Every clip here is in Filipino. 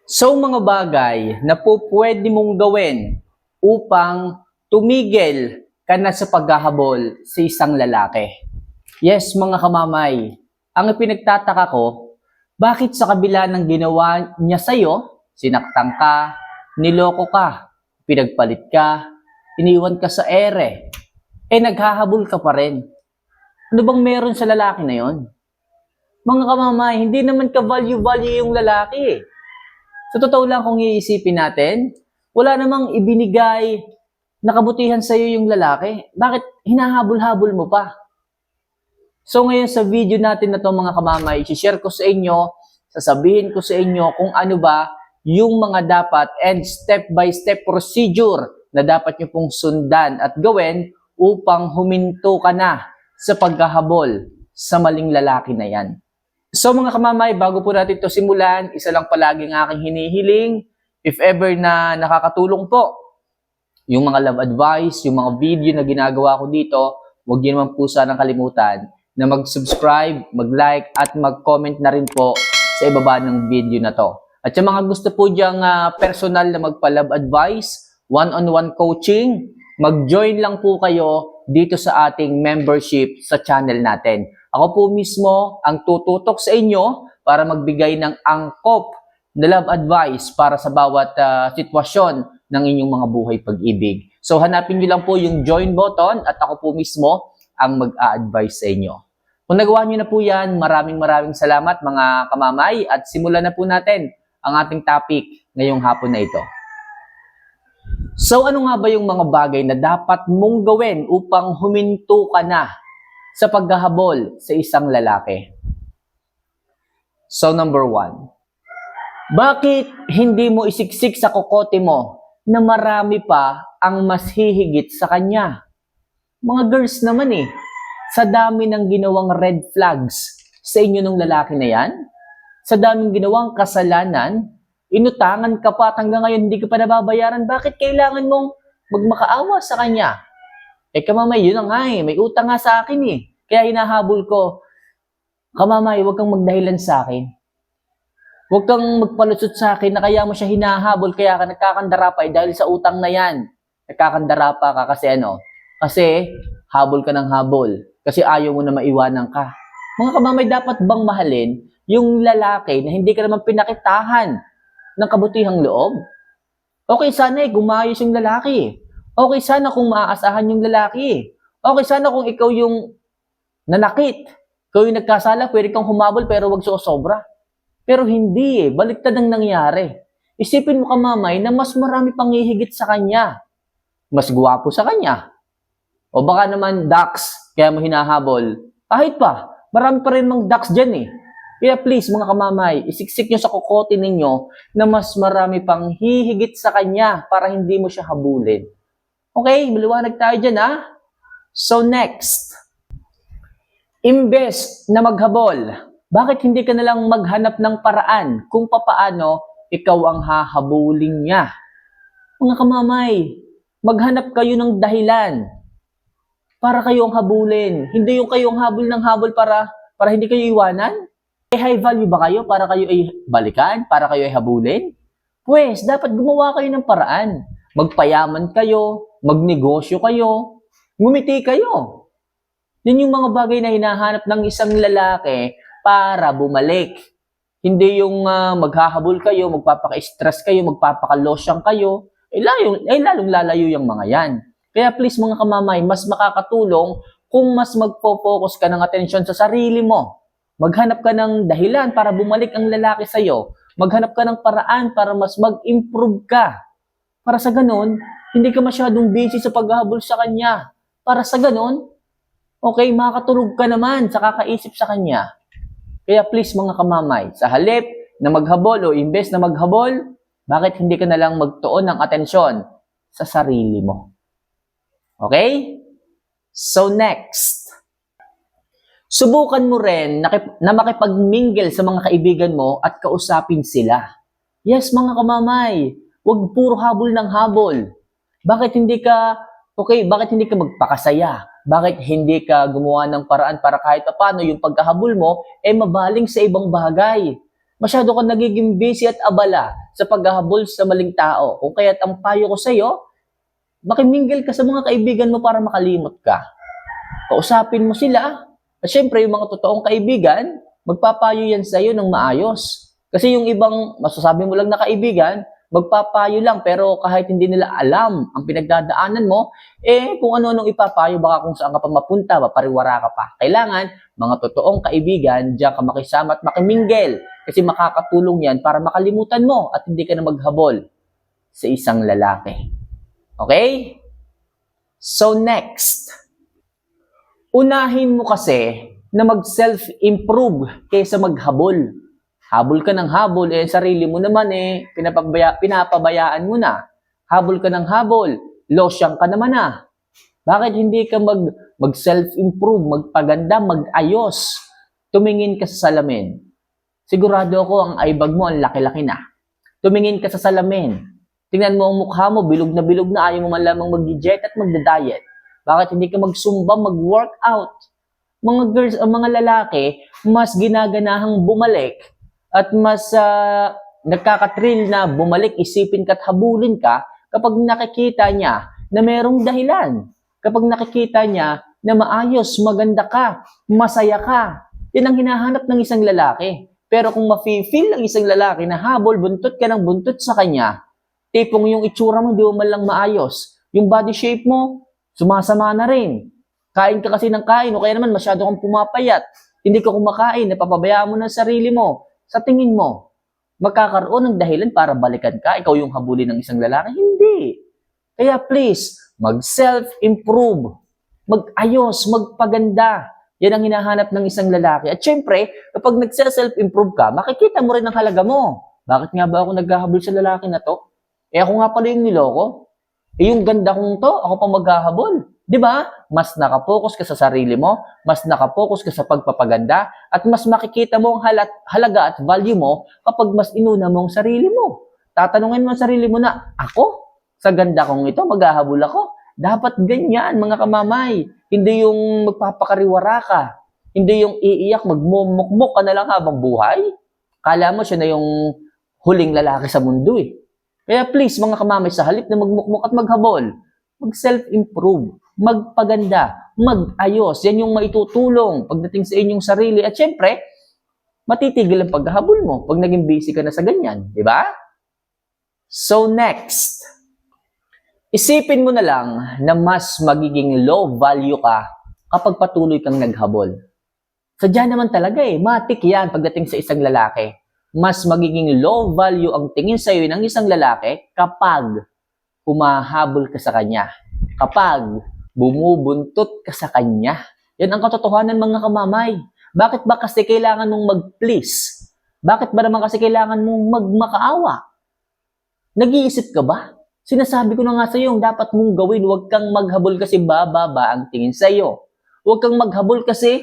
So mga bagay na po pwede mong gawin upang tumigil ka na sa paghahabol sa isang lalaki. Yes, mga kamamay, ang ipinagtataka ko, bakit sa kabila ng ginawa niya sa'yo, sinaktan ka, niloko ka, pinagpalit ka, iniwan ka sa ere, naghahabol ka pa rin. Ano bang meron sa lalaki na yon? Mga kamamay, hindi naman ka value yung lalaki. Sa totoo lang kung iisipin natin, wala namang ibinigay na kabutihan sa iyo yung lalaki. Bakit hinahabol-habol mo pa? So ngayon sa video natin na to mga kamamay, i-share ko sa inyo, sasabihin ko sa inyo kung ano ba yung mga dapat and step-by-step procedure na dapat nyo pong sundan at gawin upang huminto ka na sa paghahabol sa maling lalaki na yan. So mga kamamay, bago po natin ito simulan, isa lang palagi ang aking hinihiling. If ever na nakakatulong po yung mga love advice, yung mga video na ginagawa ko dito, huwag niyo naman po sanang kalimutan na mag-subscribe, mag-like, at mag-comment na rin po sa ibaba ng video na to. At yung mga gusto po diyang personal na magpa-love advice, one-on-one coaching, mag-join lang po kayo dito sa ating membership sa channel natin. Ako po mismo ang tututok sa inyo para magbigay ng angkop na love advice para sa bawat sitwasyon ng inyong mga buhay pag-ibig. So hanapin niyo lang po yung join button at ako po mismo ang mag-a-advise sa inyo. Kung nagawa niyo na po yan, maraming salamat mga kamamay at simulan na po natin ang ating topic ngayong hapon na ito. So ano nga ba yung mga bagay na dapat mong gawin upang huminto ka na sa paghahabol sa isang lalaki? So number 1, bakit hindi mo isiksik sa kokote mo na marami pa ang mas hihigit sa kanya? Mga girls naman sa dami ng ginawang red flags sa inyo ng lalaki na yan, sa daming ginawang kasalanan, inutangan ka pa at hanggang ngayon hindi ka pa nababayaran, bakit kailangan mong magmakaawa sa kanya? Kamamay, yun na nga may utang nga sa akin kaya hinahabol ko. Kamamay, huwag kang magdahilan sa akin. Huwag kang magpalusot sa akin na kaya mo siya hinahabol, kaya ka nagkakandara pa dahil sa utang na yan. Nagkakandara pa ka kasi Kasi habol ka ng habol. Kasi ayaw mo na maiwanan ka. Mga kamamay, dapat bang mahalin yung lalaki na hindi ka naman pinakitahan ng kabutihang loob? Okay sana gumayos yung lalaki. Okay sana kung maaasahan yung lalaki. Okay sana kung ikaw yung nanakit. Ikaw yung nagkasala, pwede kang humabol pero wag sobra. Pero hindi baliktad ang nangyari. Isipin mo kamamay na mas marami pang hihigit sa kanya. Mas gwapo sa kanya. O baka naman ducks, kaya mo hinahabol. Kahit pa, marami pa rin mga ducks dyan Kaya please mga kamamay, isiksik nyo sa kokote ninyo na mas marami pang hihigit sa kanya para hindi mo siya habulin. Okay, maliwanag tayo dyan So next, imbes na maghabol, bakit hindi ka nalang maghanap ng paraan kung papaano ikaw ang hahabulin niya? Mga kamamay, maghanap kayo ng dahilan para kayo ang habulin. Hindi yung kayo ang habol ng habol para hindi kayo iwanan. High value ba kayo para kayo ay balikan? Para kayo ay habulin? Pues, dapat gumawa kayo ng paraan. Magpayaman kayo, magnegosyo kayo, ngumiti kayo. Yun yung mga bagay na hinahanap ng isang lalaki para bumalik. Hindi yung maghahabol kayo, magpapaka-stress kayo, magpapaka-losyang kayo. Lalong lalayo yung mga yan. Kaya please mga kamamay, mas makakatulong kung mas magpo-focus ka ng atensyon sa sarili mo. Maghanap ka ng dahilan para bumalik ang lalaki sa'yo. Maghanap ka ng paraan para mas mag-improve ka. Para sa ganun, hindi ka masyadong busy sa paghahabol sa kanya. Para sa ganun, okay, makakatulog ka naman sa kakaisip sa kanya. Kaya please mga kamamay, sa halip na maghabol o imbes na maghabol, bakit hindi ka nalang magtuon ng atensyon sa sarili mo? Okay? So next, subukan mo rin na makipag-mingle sa mga kaibigan mo at kausapin sila. Yes, mga kamamay, huwag puro habol ng habol. Bakit hindi ka magpakasaya? Bakit hindi ka gumawa ng paraan para kahit paano yung pagkahabol mo mabaling sa ibang bagay? Masyado ka nagiging busy at abala sa paghahabol sa maling tao. Kung kaya't ang payo ko sa'yo, makimingle ka sa mga kaibigan mo para makalimot ka. Kausapin mo sila. At syempre, yung mga totoong kaibigan, magpapayo yan sa'yo ng maayos. Kasi yung ibang, masasabi mo lang na kaibigan, magpapayo lang, pero kahit hindi nila alam ang pinagdadaanan mo, kung ano-anong ipapayo, baka kung saan ka pa mapunta, mapariwara ka pa. Kailangan, mga totoong kaibigan, diyan ka makisama at makimingle. Kasi makakatulong yan para makalimutan mo at hindi ka na maghabol sa isang lalaki. Okay? So next, unahin mo kasi na mag-self-improve kaysa maghabol. Habol ka ng habol, sarili mo naman pinapabayaan mo na. Habol ka ng habol, losyang ka naman na. Bakit hindi ka mag-self-improve, magpaganda, mag-ayos? Tumingin ka sa salamin. Sigurado ako ang eyebag mo, ang laki-laki na. Tumingin ka sa salamin. Tingnan mo ang mukha mo, bilog na, ayaw mo man lamang mag-diet at mag-diet. Bakit hindi ka magsumba, mag-workout? Mga girls, ang mga lalaki, mas ginaganahang bumalik at mas nagkakatrill na bumalik, isipin ka at habulin ka kapag nakikita niya na merong dahilan. Kapag nakikita niya na maayos, maganda ka, masaya ka. Yan ang hinahanap ng isang lalaki. Pero kung mafe-feel ng isang lalaki na habol, buntot ka ng buntot sa kanya, tipong yung itsura mo, di mo man lang maayos. Yung body shape mo, sumasama na rin. Kain ka kasi ng kain, o kaya naman masyado kang pumapayat. Hindi ka kumakain, napapabayaan mo ng sarili mo. Sa tingin mo, magkakaroon ng dahilan para balikan ka? Ikaw yung habulin ng isang lalaki? Hindi. Kaya please, mag-self-improve. Mag-ayos, magpaganda. Yan ang hinahanap ng isang lalaki. At syempre, kapag nag-self-improve ka, makikita mo rin ang halaga mo. Bakit nga ba ako naghahabol sa lalaki na to? Ako nga pala yung niloko. Yung ganda kong to, ako pa maghahabol. Di ba? Mas nakapokus ka sa sarili mo, mas nakapokus ka sa pagpapaganda, at mas makikita mo ang halaga at value mo kapag mas inuna mo ang sarili mo. Tatanungin mo ang sarili mo na, ako? Sa ganda kong ito, maghahabol ako? Dapat ganyan, mga kamamay. Hindi yung magpapakariwara ka. Hindi yung iiyak, magmumukmuk ka na lang habang buhay. Kala mo siya na yung huling lalaki sa mundo Kaya please, mga kamamay, sa halip na magmukmuk at maghabol, mag-self-improve, magpaganda, mag-ayos. Yan yung maitutulong pagdating sa inyong sarili. At syempre, matitigil ang paghahabol mo pag naging busy ka na sa ganyan. Di ba? So next, isipin mo na lang na mas magiging low value ka kapag patuloy kang naghabol. Sadya naman talaga matik yan pagdating sa isang lalaki. Mas magiging low value ang tingin sa iyo ng isang lalaki kapag humahabol ka sa kanya. Kapag bumubuntot ka sa kanya. Yan ang katotohanan, mga kamamay. Bakit ba kasi kailangan mong mag-please? Bakit ba naman kasi kailangan mong magmakaawa? Nag-iisip ka ba? Sinasabi ko na nga sa iyo, dapat mong gawin, huwag kang maghabol kasi bababa ang tingin sa iyo. Huwag kang maghabol kasi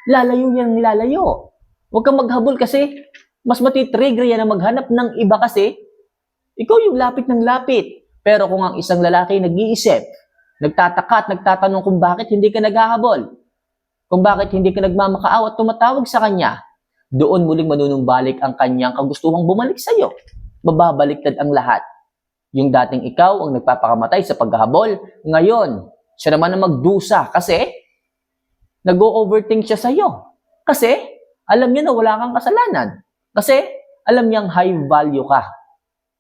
lalayo yan, lalayo. Huwag kang maghabol kasi mas matitrigger yan na maghanap ng iba kasi ikaw yung lapit ng lapit. Pero kung ang isang lalaki nag-iisip, nagtataka at nagtatanong kung bakit hindi ka naghahabol, kung bakit hindi ka nagmamakaawa at tumatawag sa kanya, doon muling manunumbalik ang kanyang kagustuhang bumalik sa iyo. Mababaliktad ang lahat. Yung dating ikaw ang nagpapakamatay sa paghahabol, ngayon, siya naman ang magdusa kasi nag-o-overthink siya sa iyo. Kasi alam niya na wala kang kasalanan. Kasi alam niyang high value ka.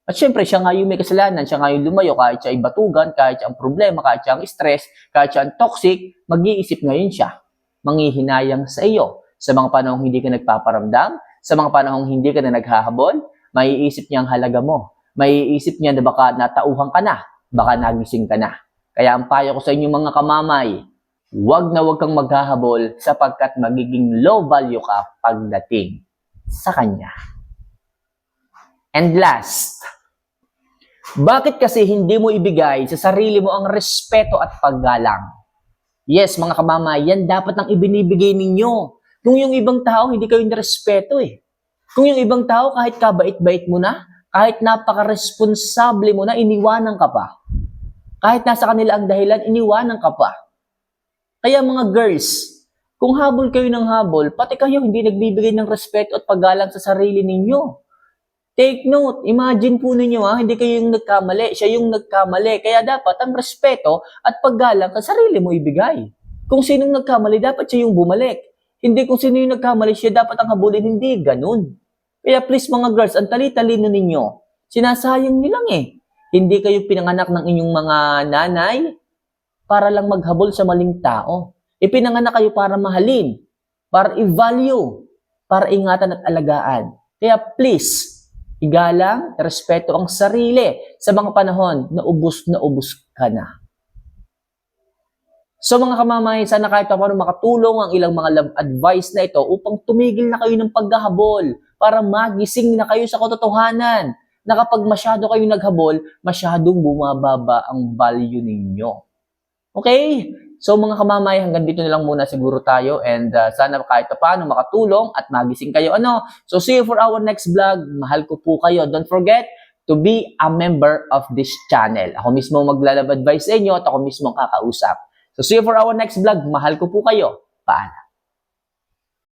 At syempre, siya nga yung may kasalanan, siya nga yung lumayo, kahit siya ay batugan, kahit siya ang problema, kahit siya ang stress, kahit siya ang toxic, mag-iisip ngayon siya. Manghihinayang sa iyo. Sa mga panahong hindi ka nagpaparamdam, sa mga panahong hindi ka na naghahabol, maiisip niya ang halaga mo. Maiisip niya na baka natauhan ka na, baka nagising ka na. Kaya ang payo ko sa inyo, mga kamamay, huwag na huwag kang maghahabol sapagkat magiging low value ka pagdating sa kanya. And last, bakit kasi hindi mo ibigay sa sarili mo ang respeto at paggalang? Yes, mga kamamay, yan dapat ang ibinibigay ninyo. Kung yung ibang tao, hindi kayo nirespeto Kung yung ibang tao, kahit kabait-bait mo na, kahit napaka-responsable mo na, iniwanan ka pa. Kahit nasa kanila ang dahilan, iniwanan ka pa. Kaya mga girls, kung habol kayo ng habol, pati kayo hindi nagbibigay ng respeto at paggalang sa sarili ninyo. Take note, imagine po ninyo hindi kayo yung nagkamali, siya yung nagkamali. Kaya dapat ang respeto at paggalang sa sarili mo ibigay. Kung sinong nagkamali, dapat siya yung bumalik. Hindi kung sino yung nagkamali, siya dapat ang habulin, hindi ganun. Kaya please mga girls, ang tali-talino ninyo, sinasayang nyo lang eh. Hindi kayo pinanganak ng inyong mga nanay para lang maghabol sa maling tao. Ipinanganak kayo para mahalin, para i-value, para ingatan at alagaan. Kaya please, igalang, respeto ang sarili sa mga panahon na ubos ka na. So mga kamamay, sana kahit paano makatulong ang ilang mga love advice na ito upang tumigil na kayo ng paghahabol para magising na kayo sa katotohanan na kapag masyado kayo naghabol, masyadong bumababa ang value ninyo. Okay? So mga kamamay, hanggang dito na lang muna siguro tayo and sana kahit paano makatulong at magising kayo. So see you for our next vlog. Mahal ko po kayo. Don't forget to be a member of this channel. Ako mismo maglalab advice sa inyo at ako mismo ang kakausap. So see you for our next vlog. Mahal ko po kayo. Paalam.